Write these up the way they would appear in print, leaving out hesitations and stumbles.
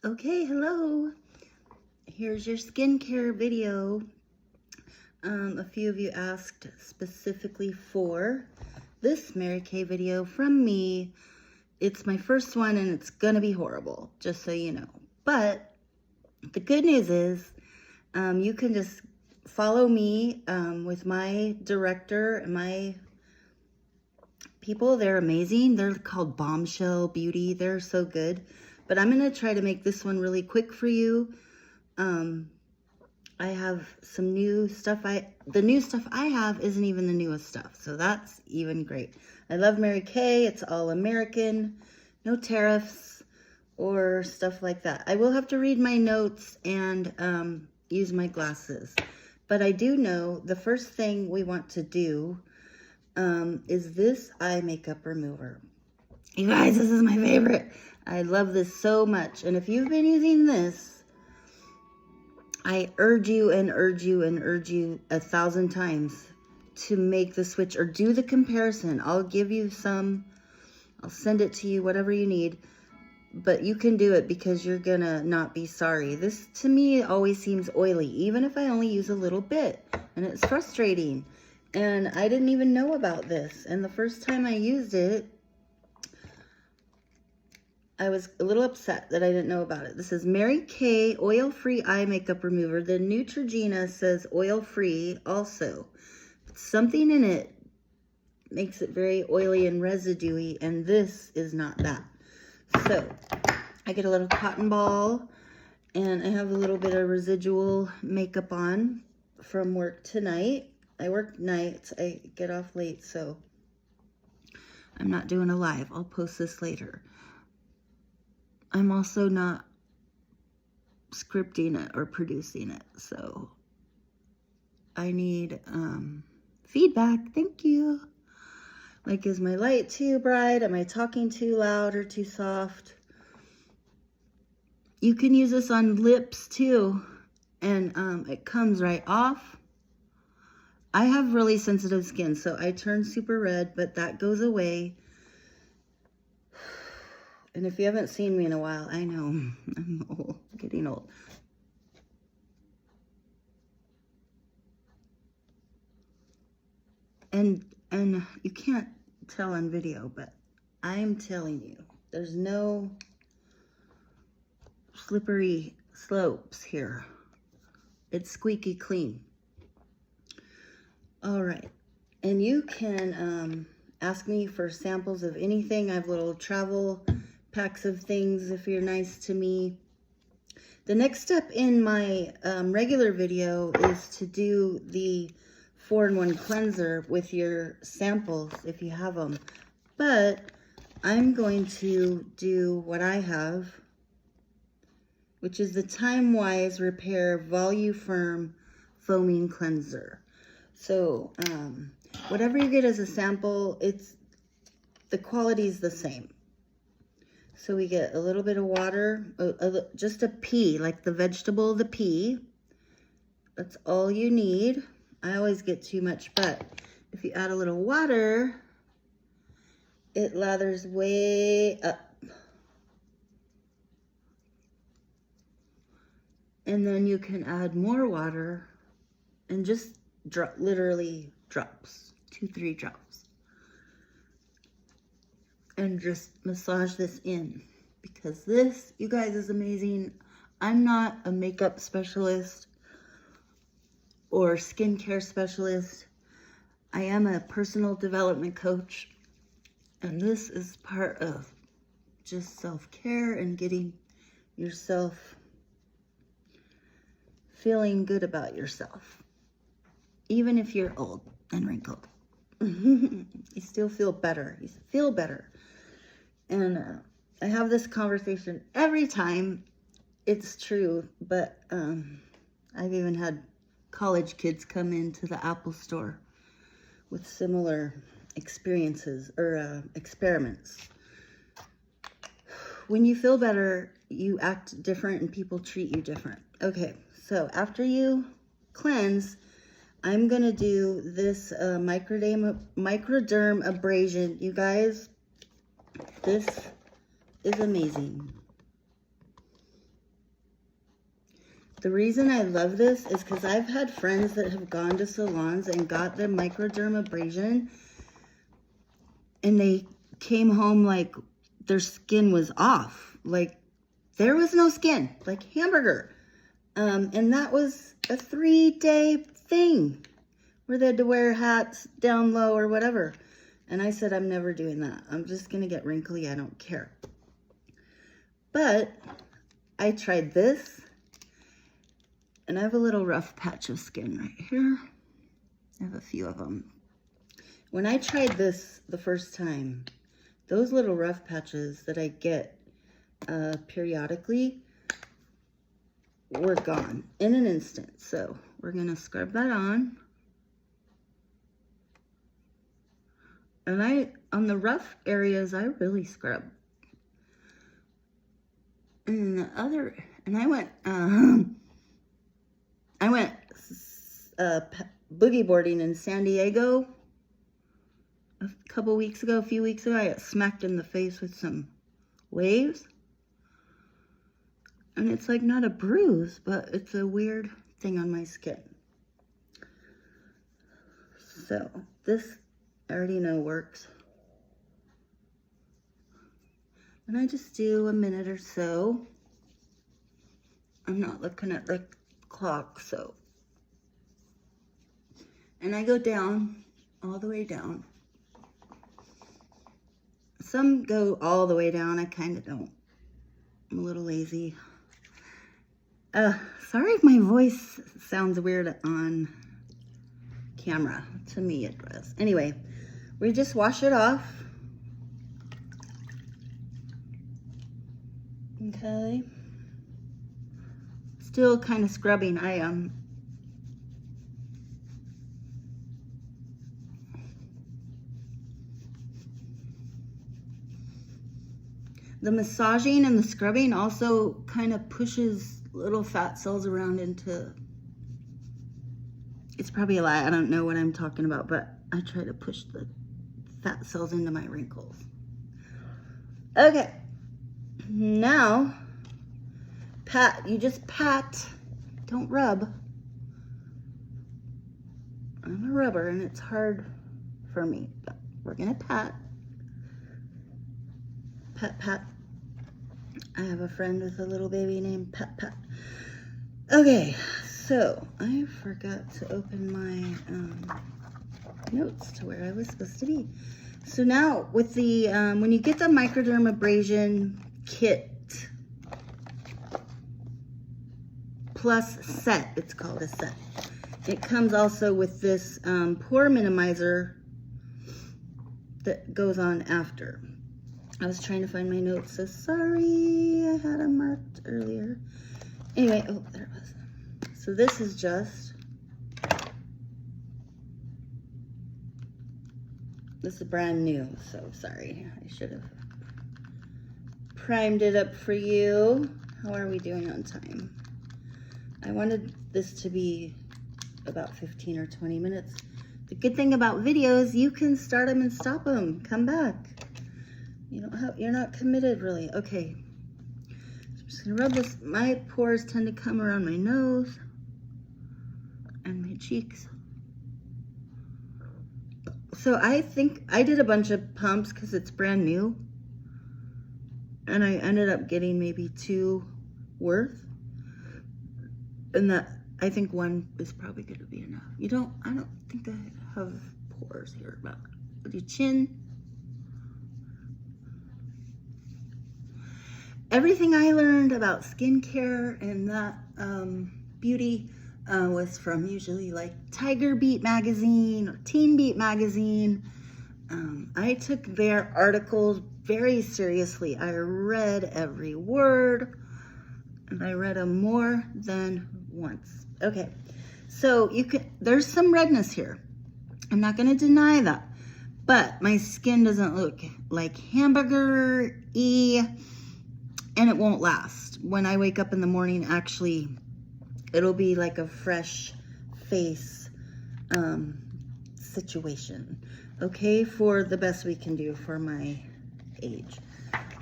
Okay, hello. Here's your skincare video. A few of you asked specifically for this Mary Kay video from me. It's my first one and it's gonna be horrible, just so you know. But the good news is you can just follow me with my director and my people. They're amazing. They're called Bombshell Beauty. They're so good. But I'm gonna try to make this one really quick for you. I have some new stuff. The new stuff I have isn't even the newest stuff, so that's even great. I love Mary Kay. It's all American, no tariffs or stuff like that. I will have to read my notes and use my glasses, but I do know the first thing we want to do is this eye makeup remover. You guys, this is my favorite. I love this so much, and if you've been using this, I urge you and urge you and urge you 1,000 times to make the switch or do the comparison. I'll give you some, I'll send it to you, whatever you need, but you can do it because you're gonna not be sorry. This to me always seems oily, even if I only use a little bit, and it's frustrating. And I didn't even know about this, and the first time I used it, I was a little upset that I didn't know about it. This is Mary Kay oil-free eye makeup remover. The Neutrogena says oil-free also. Something in it makes it very oily and residuey, and this is not that. So I get a little cotton ball, and I have a little bit of residual makeup on from work tonight. I work nights. I get off late, so I'm not doing a live. I'll post this later. I'm also not scripting it or producing it, so I need feedback. Thank you. Like, is my light too bright? Am I talking too loud or too soft? You can use this on lips too, and it comes right off. I have really sensitive skin, so I turn super red, but that goes away. And if you haven't seen me in a while, I know I'm old, getting old. And you can't tell on video, but I'm telling you, there's no slippery slopes here. It's squeaky clean. All right, and you can ask me for samples of anything. I have little travel packs of things if you're nice to me. The next step in my regular video is to do the 4-in-1 cleanser with your samples if you have them. But I'm going to do what I have, which is the Time Wise Repair Voluform Foaming Cleanser. So whatever you get as a sample, the quality is the same. So we get a little bit of water, just a pea, like the vegetable, the pea. That's all you need. I always get too much, but if you add a little water, it lathers way up. And then you can add more water and just literally drops, 2-3 drops. And just massage this in, because this, you guys, is amazing. I'm not a makeup specialist or skincare specialist. I am a personal development coach, and this is part of just self-care and getting yourself feeling good about yourself. Even if you're old and wrinkled, you still feel better. You feel better. And I have this conversation every time. It's true, but I've even had college kids come into the Apple store with similar experiences or experiments. When you feel better, you act different and people treat you different. Okay, so after you cleanse, I'm gonna do this Microderm abrasion. You guys, this is amazing. The reason I love this is because I've had friends that have gone to salons and got the Microderm abrasion, and they came home like their skin was off. Like there was no skin, like hamburger. And that was a 3-day thing where they had to wear hats down low or whatever. And I said, I'm never doing that. I'm just going to get wrinkly. I don't care. But I tried this, and I have a little rough patch of skin right here. I have a few of them. When I tried this the first time, those little rough patches that I get periodically were gone in an instant. So we're going to scrub that on. And on the rough areas, I really scrub. And the other, and I went boogie boarding in San Diego a few weeks ago. I got smacked in the face with some waves. And it's like not a bruise, but it's a weird thing on my skin. So this I already know works. And I just do a minute or so. I'm not looking at the clock, so. And I go down, all the way down. Some go all the way down, I kind of don't. I'm a little lazy. Sorry if my voice sounds weird on camera. To me it does. Anyway, we just wash it off. Okay. Still kind of scrubbing. The massaging and the scrubbing also kind of pushes little fat cells around into, it's probably a lie, I don't know what I'm talking about, but I try to push the fat cells into my wrinkles. Okay, now, pat, you just pat, don't rub. I'm a rubber and it's hard for me, but we're gonna pat. Pat, pat. I have a friend with a little baby named Pat Pat. Okay, so I forgot to open my notes to where I was supposed to be. So now with the, when you get the Microderm abrasion kit plus set, it's called a set. It comes also with this pore minimizer that goes on after. I was trying to find my notes, so sorry, I had them marked earlier. Anyway, oh, there it was. So this is just, this is brand new, so sorry. I should have primed it up for you. How are we doing on time? I wanted this to be about 15 or 20 minutes. The good thing about videos, you can start them and stop them, come back. You don't have, you're not committed really. Okay, so I'm just gonna rub this. My pores tend to come around my nose and my cheeks. So I think I did a bunch of pumps because it's brand new, and I ended up getting maybe 2 worth, and that I think 1 is probably gonna be enough. I don't think I have pores here, but with your chin. Everything I learned about skincare and that beauty was from usually like Tiger Beat magazine or Teen Beat magazine. I took their articles very seriously. I read every word, and I read them more than once. Okay, so there's some redness here. I'm not gonna deny that, but my skin doesn't look like hamburger-y, and it won't last. When I wake up in the morning, actually, it'll be like a fresh face situation. Okay, for the best we can do for my age.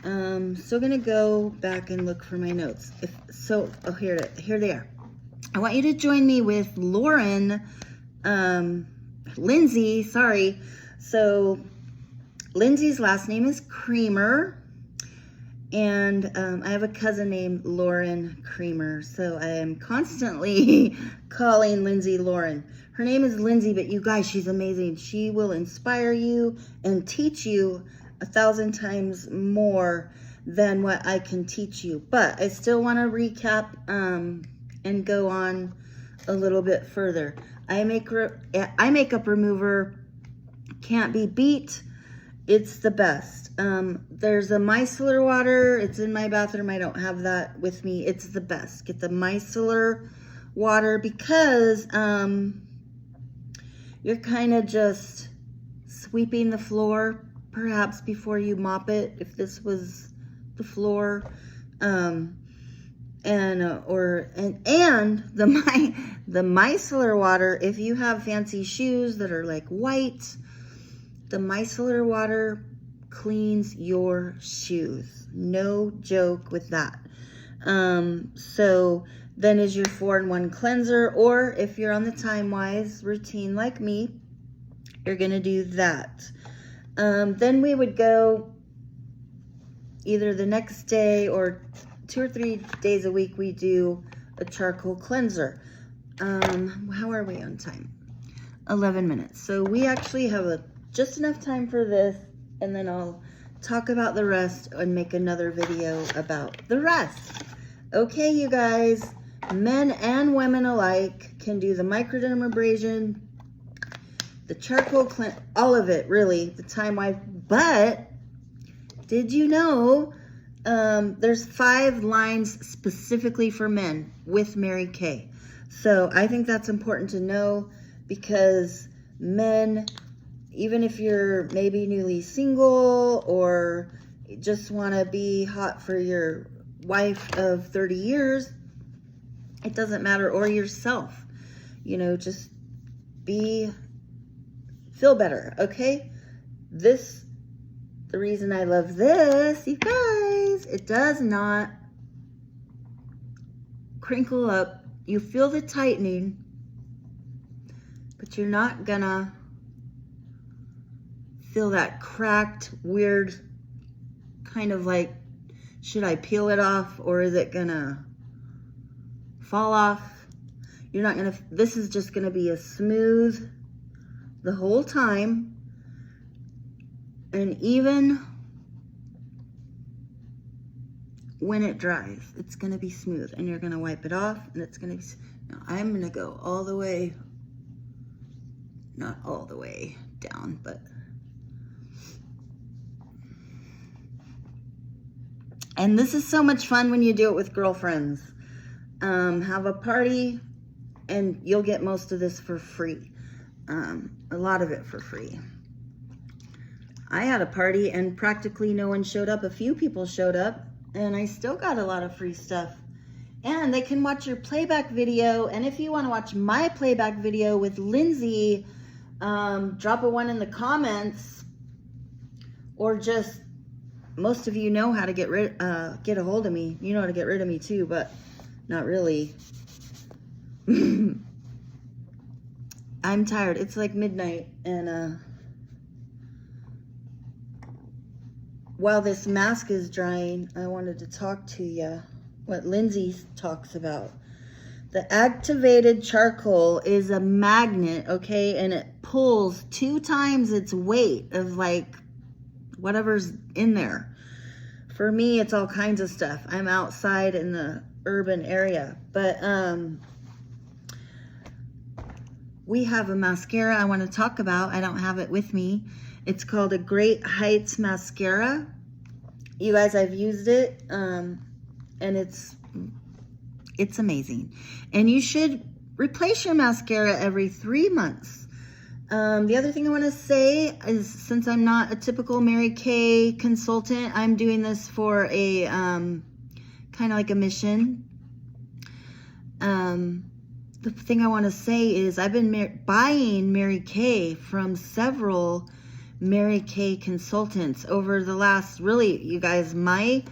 So I'm gonna go back and look for my notes. Oh, here they are. I want you to join me with Lindsay, sorry. So Lindsay's last name is Creamer, and I have a cousin named Lauren Creamer, so I am constantly calling Lindsay Lauren. Her name is Lindsay, but you guys, she's amazing. She will inspire you and teach you 1,000 times more than what I can teach you. But I still want to recap and go on a little bit further. Eye makeup remover can't be beat. It's the best. There's a micellar water. It's in my bathroom. I don't have that with me. It's the best. Get the micellar water because you're kind of just sweeping the floor, perhaps before you mop it, if this was the floor. And the micellar water, if you have fancy shoes that are like white, the micellar water cleans your shoes. No joke with that. So then is your 4-in-1 cleanser, or if you're on the Time-Wise routine like me, you're gonna do that. Then we would go either the next day or 2 or 3 days a week, we do a charcoal cleanser. How are we on time? 11 minutes. So we actually have just enough time for this, and then I'll talk about the rest and make another video about the rest. Okay, you guys, men and women alike can do the Microderm abrasion, the charcoal cleanse, all of it, really, the Time-Wise. But did you know there's 5 lines specifically for men with Mary Kay? So I think that's important to know, because men, even if you're maybe newly single or just want to be hot for your wife of 30 years, it doesn't matter, or yourself, you know, just feel better, okay? The reason I love this, you guys, it does not crinkle up. You feel the tightening, but you're not gonna feel that cracked, weird, kind of like, should I peel it off or is it gonna fall off? You're not gonna, this is just gonna be a smooth the whole time. And even when it dries, it's gonna be smooth, and you're gonna wipe it off and it's gonna be, now I'm gonna go all the way, not all the way down, but and this is so much fun when you do it with girlfriends. Have a party and you'll get most of this for free. A lot of it for free. I had a party and practically no one showed up. A few people showed up and I still got a lot of free stuff. And they can watch your playback video. And if you want to watch my playback video with Lindsay, drop a 1 in the comments, or just, most of you know how to get a hold of me. You know how to get rid of me too, but not really. I'm tired. It's like midnight, and while this mask is drying, I wanted to talk to you what Lindsay talks about. The activated charcoal is a magnet, okay, and it pulls 2 times its weight of like whatever's in there. For me, it's all kinds of stuff. I'm outside in the urban area, but we have a mascara I want to talk about. I don't have it with me. It's called a Great Heights mascara. You guys, I've used it, and it's amazing. And you should replace your mascara every 3 months. The other thing I want to say is, since I'm not a typical Mary Kay consultant, I'm doing this for a kind of like a mission. The thing I want to say is I've been buying Mary Kay from several Mary Kay consultants over the last, really, you guys, my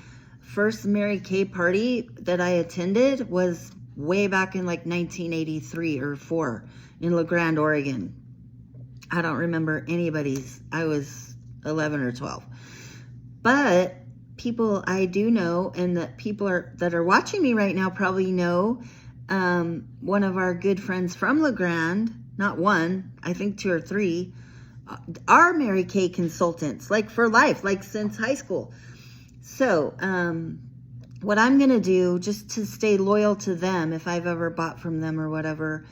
first Mary Kay party that I attended was way back in like 1983 or 4 in La Grande, Oregon. I don't remember anybody's. I was 11 or 12. But people I do know, and that people that are watching me right now probably know, one of our good friends from La Grande, not one, I think 2 or 3, are Mary Kay consultants, like for life, like since high school. So, what I'm going to do, just to stay loyal to them, if I've ever bought from them or whatever,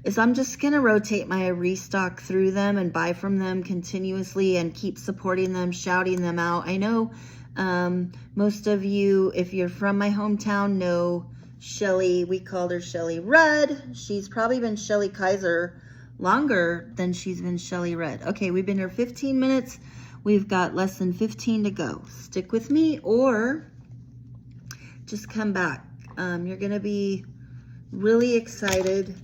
is I'm just going to rotate my restock through them and buy from them continuously and keep supporting them, shouting them out. I know most of you, if you're from my hometown, know Shelly. We called her Shelly Rudd. She's probably been Shelly Kaiser longer than she's been Shelly Rudd. Okay, we've been here 15 minutes. We've got less than 15 to go. Stick with me or just come back. You're going to be really excited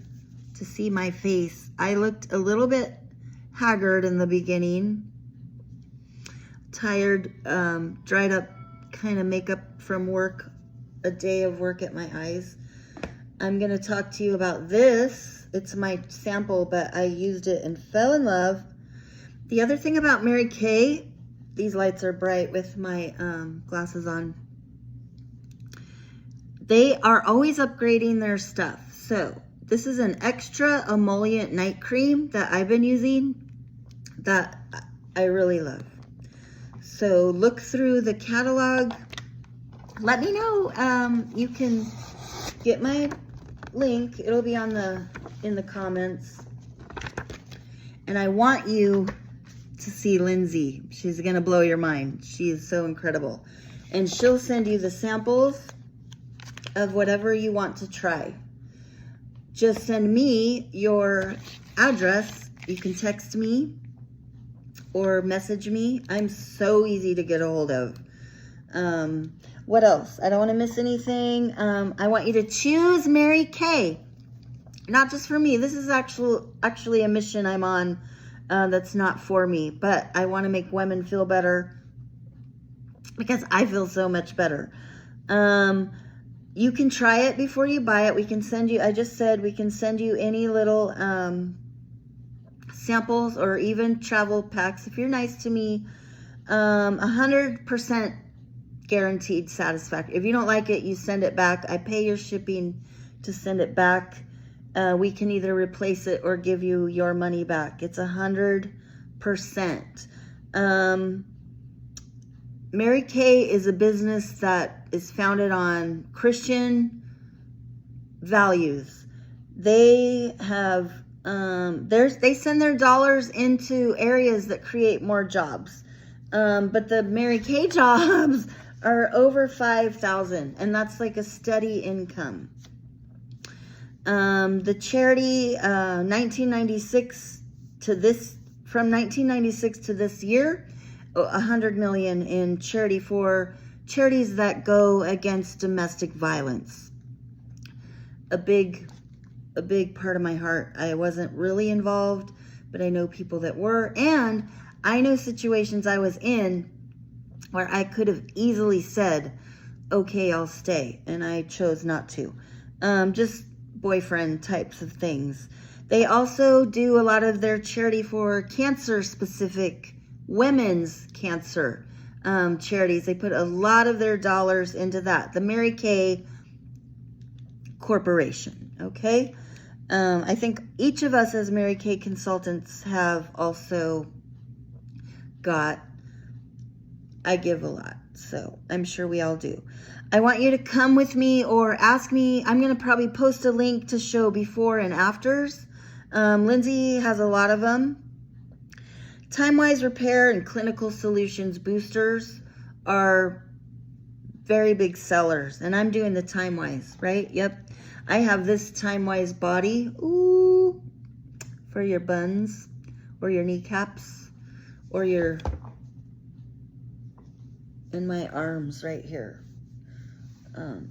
to see my face. I looked a little bit haggard in the beginning. Tired, dried up kind of makeup from work, a day of work at my eyes. I'm going to talk to you about this. It's my sample, but I used it and fell in love. The other thing about Mary Kay, these lights are bright with my glasses on. They are always upgrading their stuff. So this is an extra emollient night cream that I've been using that I really love. So look through the catalog. Let me know. You can get my link. It'll be on in the comments. And I want you to see Lindsay. She's gonna blow your mind. She is so incredible. And she'll send you the samples of whatever you want to try. Just send me your address. You can text me or message me. I'm so easy to get a hold of. What else? I don't want to miss anything. I want you to choose Mary Kay. Not just for me. This is actually a mission I'm on that's not for me. But I want to make women feel better because I feel so much better. You can try it before you buy it. We can send you, I just said, we can send you any little samples or even travel packs. If you're nice to me, 100% guaranteed satisfaction. If you don't like it, you send it back. I pay your shipping to send it back. We can either replace it or give you your money back. It's 100%. Mary Kay is a business that is founded on Christian values. They have, they send their dollars into areas that create more jobs. But the Mary Kay jobs are over 5,000, and that's like a steady income. The charity, 1996 to this, from 1996 to this year, 100 million in charity for charities that go against domestic violence. A big part of my heart. I wasn't really involved, but I know people that were, and I know situations I was in where I could have easily said, okay, I'll stay, and I chose not to. Just boyfriend types of things. They also do a lot of their charity for cancer-specific women's cancer charities. They put a lot of their dollars into that. The Mary Kay Corporation, okay? I think each of us as Mary Kay consultants have also got, I give a lot, so I'm sure we all do. I want you to come with me or ask me. I'm going to probably post a link to show before and afters. Lindsay has a lot of them. Time-wise repair and clinical solutions boosters are very big sellers. And I'm doing the time-wise, right? Yep. I have this time-wise body. Ooh. For your buns or your kneecaps or your, in my arms right here.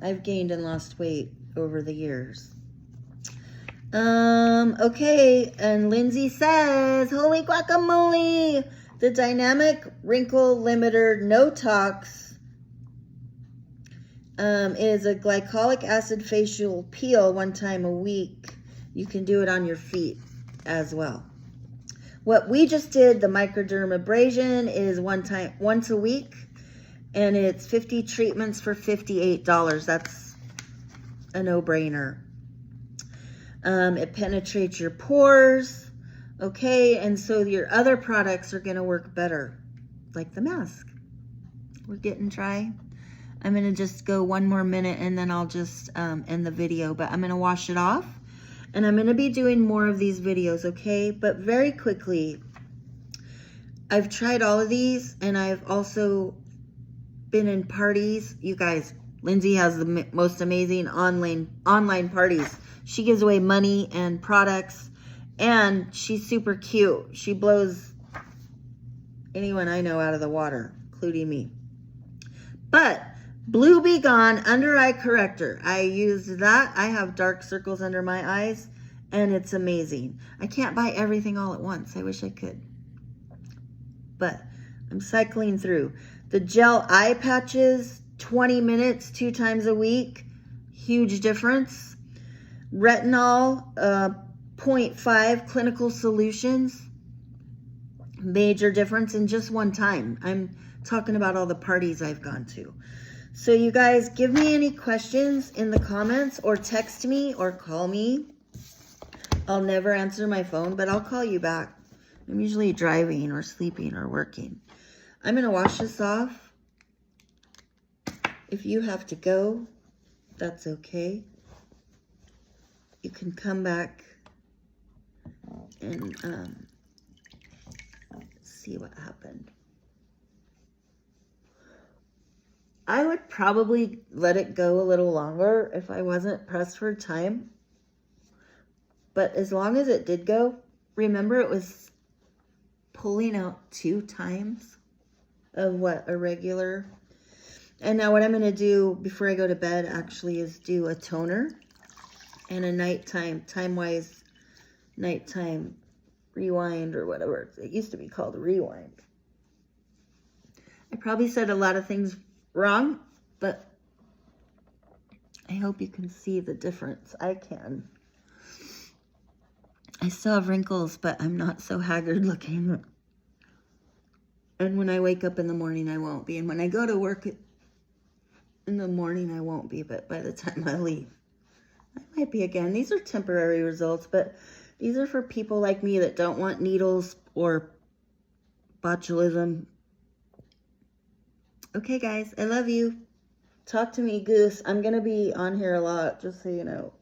I've gained and lost weight over the years. Okay, and Lindsay says, holy guacamole, the dynamic wrinkle limiter no tox is a glycolic acid facial peel 1 time a week. You can do it on your feet as well. What we just did, the Microderm abrasion, is once a week, and it's 50 treatments for $58. That's a no-brainer. It penetrates your pores, okay, and so your other products are going to work better, like the mask. We're getting dry. I'm going to just go 1 more minute and then I'll just end the video, but I'm going to wash it off, and I'm going to be doing more of these videos, okay? But very quickly, I've tried all of these, and I've also been in parties. You guys, Lindsay has the most amazing online parties. She gives away money and products, and she's super cute. She blows anyone I know out of the water, including me. But Blue Be Gone Under Eye Corrector, I used that. I have dark circles under my eyes, and it's amazing. I can't buy everything all at once. I wish I could, but I'm cycling through. The gel eye patches, 20 minutes, 2 times a week. Huge difference. Retinol, 0.5 clinical solutions. Major difference in just 1 time. I'm talking about all the parties I've gone to. So you guys, give me any questions in the comments, or text me or call me. I'll never answer my phone, but I'll call you back. I'm usually driving or sleeping or working. I'm going to wash this off. If you have to go, that's okay. You can come back and see what happened. I would probably let it go a little longer if I wasn't pressed for time. But as long as it did go, remember it was pulling out 2 times of what a regular. And now what I'm going to do before I go to bed actually is do a toner and a nighttime, time-wise nighttime rewind or whatever. It used to be called a rewind. I probably said a lot of things wrong, but I hope you can see the difference. I can. I still have wrinkles, but I'm not so haggard looking. And when I wake up in the morning, I won't be. And when I go to work in the morning, I won't be. But by the time I leave, I might be again. These are temporary results, but these are for people like me that don't want needles or botulism. Okay, guys, I love you. Talk to me, Goose. I'm going to be on here a lot, just so you know.